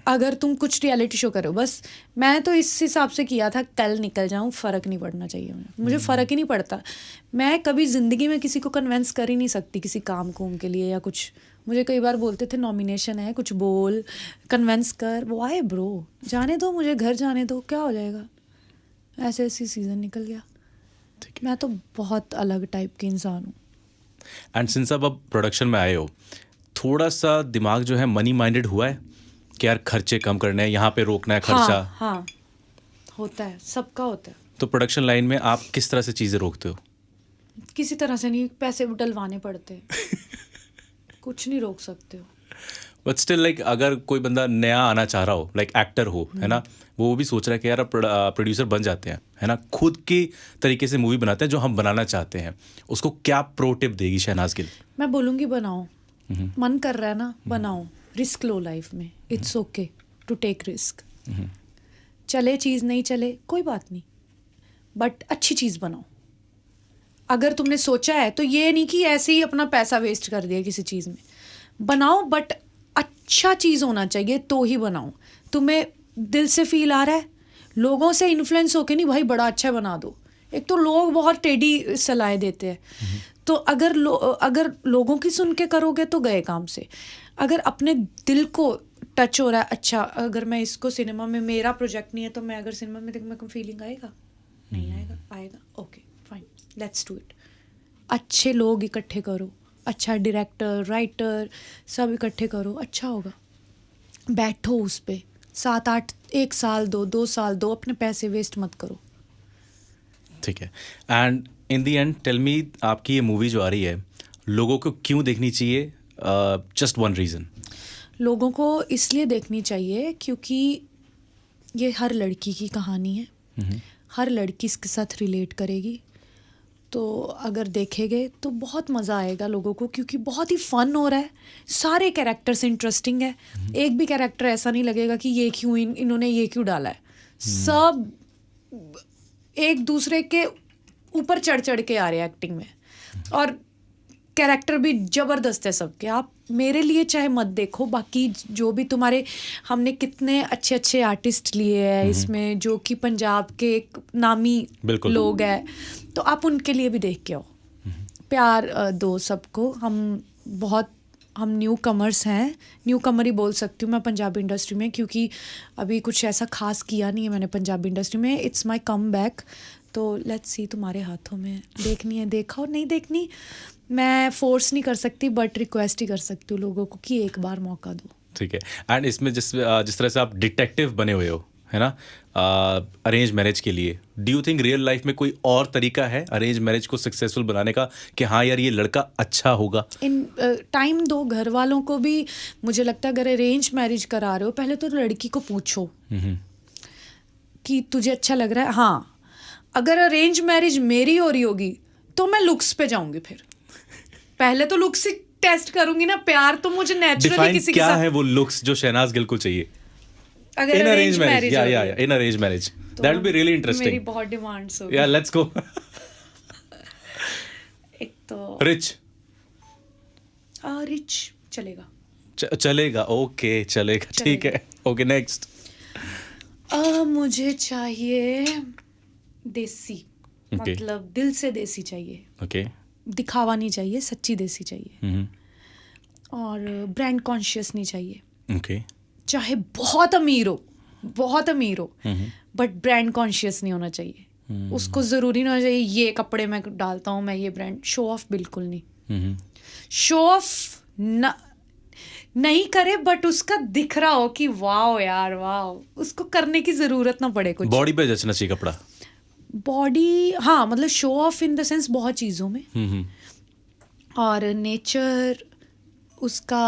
अगर तुम कुछ रियलिटी शो करो, बस मैं तो इस हिसाब से किया था कल निकल जाऊं, फ़र्क नहीं पड़ना चाहिए मुझे फ़र्क ही नहीं पड़ता। मैं कभी ज़िंदगी में किसी को कन्वेंस कर ही नहीं सकती किसी काम कुम के लिए या कुछ। मुझे कई बार बोलते थे नॉमिनेशन है, कुछ बोल, कन्वेंस कर, वो आए ब्रो, जाने दो मुझे, घर जाने दो, क्या हो जाएगा। ऐसे ऐसी सीज़न निकल गया। मैं तो बहुत अलग टाइप की इंसान हूँ। एंड सिंस अब प्रोडक्शन में आए हो, थोड़ा सा दिमाग जो है मनी माइंडेड हुआ है कि यार खर्चे कम करने हैं, यहाँ पे रोकना है खर्चा? हाँ होता है, सबका होता है। तो प्रोडक्शन लाइन में आप किस तरह से चीज़ें रोकते हो? किसी तरह से नहीं, पैसे डलवाने पड़ते हैं। कुछ नहीं रोक सकते हो। बट स्टिल लाइक अगर कोई बंदा नया आना चाह रहा हो, लाइक एक्टर हो, है ना, वो भी सोच रहा है कि यार प्रोड्यूसर बन जाते हैं, है ना, खुद की तरीके से मूवी बनाते हैं जो हम बनाना चाहते हैं, उसको क्या प्रो टिप देगी शहनाज गिल? मैं बोलूँगी बनाओ, मन कर रहा है ना बनाओ, रिस्क लो लाइफ में, it's okay to take risk. चले चीज़ नहीं चले कोई बात नहीं, बट अच्छी चीज़ बनाओ। अगर तुमने सोचा है तो ये नहीं कि ऐसे ही अपना पैसा वेस्ट कर दिया किसी चीज़ में, बनाओ बट अच्छा चीज़ होना चाहिए तो ही बनाओ। तुम्हें दिल से फील आ रहा है, लोगों से इन्फ्लुएंस होके नहीं, भाई बड़ा अच्छा बना दो। एक तो लोग बहुत टेढ़ी सलाह देते हैं, तो अगर लोगों की सुन के करोगे तो गए काम से। अगर अपने दिल को टच हो रहा है, अच्छा अगर मैं इसको सिनेमा में, मेरा प्रोजेक्ट नहीं है तो मैं अगर सिनेमा में देखूँ, मेरे को फीलिंग आएगा नहीं आएगा, आएगा, okay fine, let's do it. अच्छे लोग इकट्ठे करो, अच्छा डायरेक्टर, राइटर सब इकट्ठे करो, अच्छा होगा। बैठो उस पे 7-8, 1 साल दो, 2 साल दो, अपने पैसे वेस्ट मत करो। ठीक है। And in the end tell me, आपकी ये मूवी जो आ रही है लोगों को क्यों देखनी चाहिए? Just one reason. लोगों को इसलिए देखनी चाहिए क्योंकि ये हर लड़की की कहानी है, हर लड़की इसके साथ रिलेट करेगी। तो अगर देखेंगे तो बहुत मज़ा आएगा लोगों को, क्योंकि बहुत ही फ़न हो रहा है, सारे कैरेक्टर्स इंटरेस्टिंग है। एक भी कैरेक्टर ऐसा नहीं लगेगा कि ये क्यों इन्होंने ये क्यों डाला है। सब एक दूसरे के ऊपर चढ़ चढ़ के आ रहे हैं एक्टिंग में, और कैरेक्टर भी ज़बरदस्त है सबके। आप मेरे लिए चाहे मत देखो, बाकी जो भी तुम्हारे, हमने कितने अच्छे अच्छे आर्टिस्ट लिए हैं इसमें जो कि पंजाब के एक नामी लोग हैं, तो आप उनके लिए भी देख के आओ। प्यार दो सबको। हम न्यू कमर्स हैं, न्यू कमर ही बोल सकती हूँ मैं पंजाबी इंडस्ट्री में, क्योंकि अभी कुछ ऐसा खास किया नहीं है मैंने पंजाबी इंडस्ट्री में। इट्स माई कम बैक, तो लेट्स सी, तुम्हारे हाथों में। देखनी है देखो, नहीं देखनी मैं फोर्स नहीं कर सकती, बट रिक्वेस्ट ही कर सकती हूँ लोगों को कि एक बार मौका दो। ठीक है। एंड इसमें जिस तरह से आप डिटेक्टिव बने हुए हो, है ना, अरेंज मैरिज के लिए, do you think real life में कोई और तरीका है अरेंज मैरिज को सक्सेसफुल बनाने का कि हाँ यार ये लड़का अच्छा होगा? इन टाइम दो घर वालों को भी। मुझे लगता है अगर अरेंज मैरिज करा रहे हो, पहले तो लड़की को पूछो कि तुझे अच्छा लग रहा है। हाँ, अगर अरेंज मैरिज मेरी हो रही होगी तो मैं लुक्स पे जाऊंगी। फिर पहले तो लुक्स ही टेस्ट करूंगी ना, प्यार तो मुझे नेचुरली किसी के साथ। क्या है वो लुक्स जो शहनाज गिल को चाहिए अगर इन अरेंज मैरिज? या in arrange marriage, that will be really interesting. मेरी बहुत डिमांड्स होगी। या लेट्स गो। एक तो रिच चलेगा। चलेगा, ओके चलेगा, ठीक है, ओके नेक्स्ट। मुझे चाहिए देसी, मतलब दिल से देसी चाहिए। ओके। दिखावा नहीं चाहिए, सच्ची देसी चाहिए। और ब्रांड कॉन्शियस नहीं चाहिए। ओके। चाहे बहुत अमीर हो, बट ब्रांड कॉन्शियस नहीं होना चाहिए। उसको ज़रूरी ना चाहिए ये कपड़े मैं डालता हूँ, मैं ये ब्रांड, शो ऑफ बिल्कुल नहीं। शो ऑफ नहीं करे, बट उसका दिख रहा हो कि वाओ यार वाओ, उसको करने की ज़रूरत ना पड़े कुछ। बॉडी पे जचना चाहिए कपड़ा। बॉडी, हाँ, मतलब show off in the sense बहुत चीज़ों में, और नेचर उसका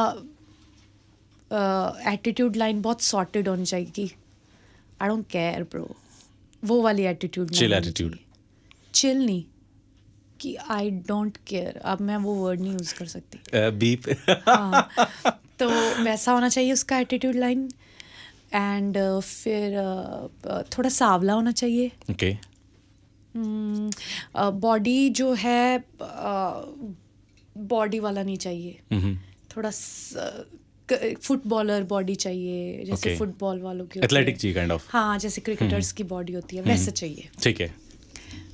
एटीट्यूड लाइन बहुत सॉर्टेड होनी चाहिए कि आई डोंट केयर ब्रो, वो वाली एटीट्यूड। Chill attitude. चिल नहीं कि आई डोंट केयर, अब मैं वो वर्ड नहीं यूज़ कर सकती। बीप। हाँ, तो वैसा होना चाहिए उसका एटीट्यूड लाइन। एंड फिर थोड़ा सांवला होना चाहिए। ओके। बॉडी जो है बॉडी वाला नहीं चाहिए, थोड़ा फुटबॉलर बॉडी चाहिए, जैसे Okay. फुटबॉल वालों की होती एथलेटिक है। चाहिए काइंड ऑफ। हाँ, जैसे क्रिकेटर्स की बॉडी होती है वैसा चाहिए। ठीक है।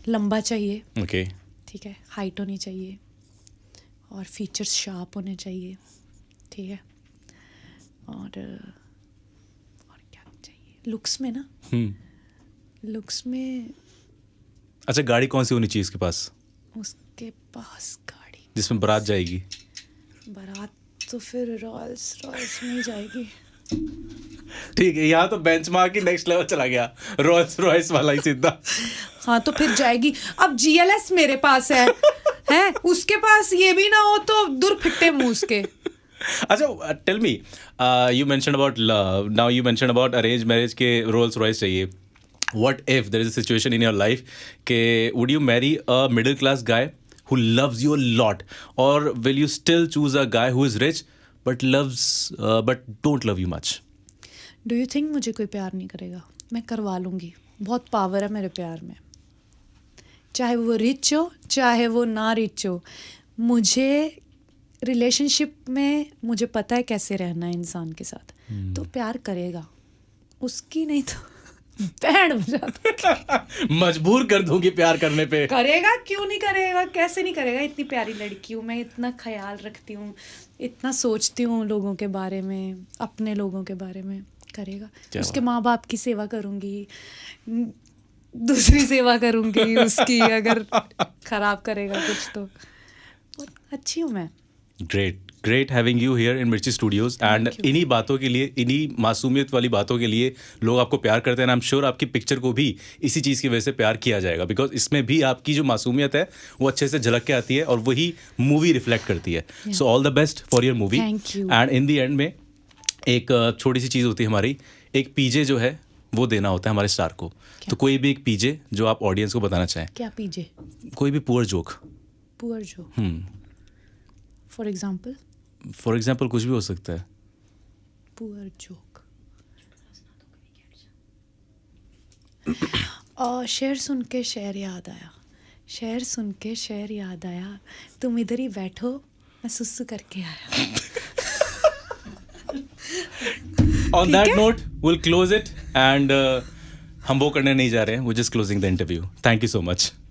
लंबा चाहिए, ओके। ठीक है, हाइट होनी चाहिए, और फीचर्स शार्प होने चाहिए, ठीक है, और क्या चाहिए लुक्स में ना, लुक्स में अच्छा, गाड़ी कौन सी होनी चाहिए इसके पास उसके पास गाड़ी, जिसमें बारात जाएगी? बारात तो फिर रॉयल्स रॉयल्स में ही जाएगी। ठीक है, यहाँ तो बेंचमार्क ही नेक्स्ट लेवल चला गया, रोल्स रॉयस वाला ही सीधा। हाँ, तो फिर जाएगी। अब GLS मेरे पास है उसके पास ये भी ना हो तो दूर फिट्टे मुंह उसके। अच्छा, tell me, you mention about love, now you mention about arrange marriage के रोल्स रॉयस चाहिए। What if there is a situation in your life के would you marry a middle class guy who loves you a lot, or will you still choose a guy who is rich but loves but don't love you much? Do you think मुझे कोई प्यार नहीं करेगा? मैं करवा लूँगी, बहुत power है मेरे प्यार में, चाहे वो रिच हो चाहे वो ना रिच हो। मुझे रिलेशनशिप में मुझे पता है कैसे रहना है इंसान के साथ, तो प्यार करेगा, उसकी नहीं तो बैंड बजा मजबूर कर दूंगी प्यार करने पे। करेगा, क्यों नहीं करेगा, कैसे नहीं करेगा? इतनी प्यारी लड़की हूँ मैं, इतना ख्याल रखती हूँ, इतना सोचती हूँ लोगों के बारे में, अपने लोगों के बारे में, करेगा। उसके माँ बाप की सेवा करूँगी, दूसरी सेवा करूँगी उसकी, अगर खराब करेगा कुछ तो। अच्छी हूँ मैं। Great having you here in मिर्ची स्टूडियोज। एंड इन्हीं बातों के लिए, इन्हीं मासूमियत वाली बातों के लिए लोग आपको प्यार करते हैं। आई एम श्योर आपकी पिक्चर को भी इसी चीज़ की वजह से प्यार किया जाएगा, बिकॉज इसमें भी आपकी जो मासूमियत है वो अच्छे से झलक के आती है और वही मूवी रिफ्लेक्ट करती है। So all the best for your movie. And in the end में एक छोटी सी चीज़ होती है हमारी, एक पीजे जो है वो देना होता है हमारे स्टार को। तो कोई भी एक पीजे जो आप ऑडियंस को बताना चाहें। क्या पीजे? कोई भी poor joke. Poor joke, for example कुछ भी हो सकता है। Poor joke. और शेर सुन के शेर याद आया, शेर सुन के शेर याद आया, तुम इधर ही बैठो मैं सुसु करके आया। On that note, we'll close it and हम वो करने नहीं जा रहे हैं, we're just closing the interview. Thank you so much.